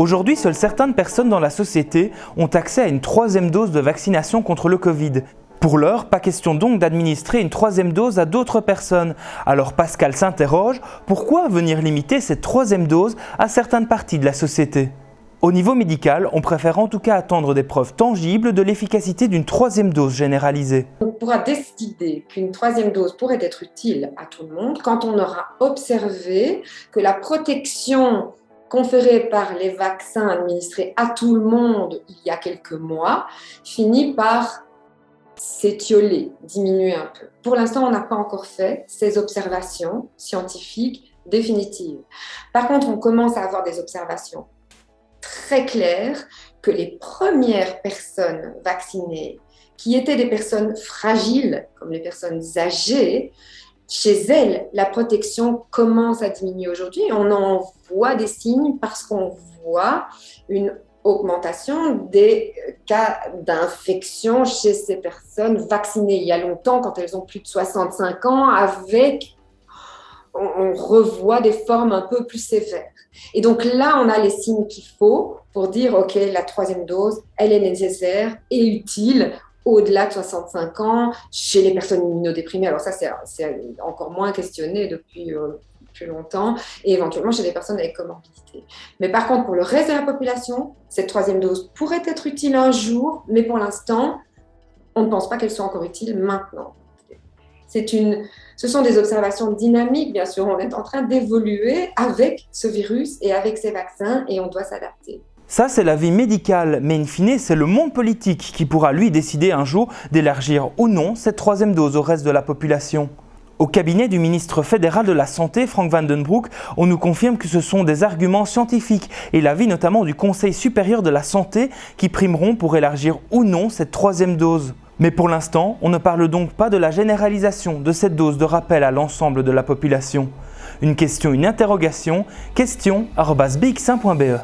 Aujourd'hui, seules certaines personnes dans la société ont accès à une troisième dose de vaccination contre le Covid. Pour l'heure, pas question donc d'administrer une troisième dose à d'autres personnes. Alors Pascal s'interroge, pourquoi venir limiter cette troisième dose à certaines parties de la société ? Au niveau médical, on préfère en tout cas attendre des preuves tangibles de l'efficacité d'une troisième dose généralisée. On pourra décider qu'une troisième dose pourrait être utile à tout le monde quand on aura observé que la protection conférée par les vaccins administrés à tout le monde il y a quelques mois finit par s'étioler, diminuer un peu. Pour l'instant, on n'a pas encore fait ces observations scientifiques définitives. Par contre, on commence à avoir des observations très claires que les premières personnes vaccinées, qui étaient des personnes fragiles, comme les personnes âgées, chez elles, la protection commence à diminuer aujourd'hui. On en voit des signes parce qu'on voit une augmentation des cas d'infection chez ces personnes vaccinées il y a longtemps, quand elles ont plus de 65 ans, on revoit des formes un peu plus sévères. Et donc là, on a les signes qu'il faut pour dire, OK, la troisième dose, elle est nécessaire et utile au-delà de 65 ans, chez les personnes immunodéprimées. Alors ça, c'est encore moins questionné depuis plus longtemps, et éventuellement chez des personnes avec comorbidité. Mais par contre, pour le reste de la population, cette troisième dose pourrait être utile un jour, mais pour l'instant, on ne pense pas qu'elle soit encore utile maintenant. Ce sont des observations dynamiques, bien sûr. On est en train d'évoluer avec ce virus et avec ces vaccins, et on doit s'adapter. Ça, c'est l'avis médical, mais in fine, c'est le monde politique qui pourra, lui, décider un jour d'élargir ou non cette troisième dose au reste de la population. Au cabinet du ministre fédéral de la Santé, Frank van den Broek, on nous confirme que ce sont des arguments scientifiques et l'avis notamment du Conseil supérieur de la santé qui primeront pour élargir ou non cette troisième dose. Mais pour l'instant, on ne parle donc pas de la généralisation de cette dose de rappel à l'ensemble de la population. Une question, une interrogation, question@bx1.be.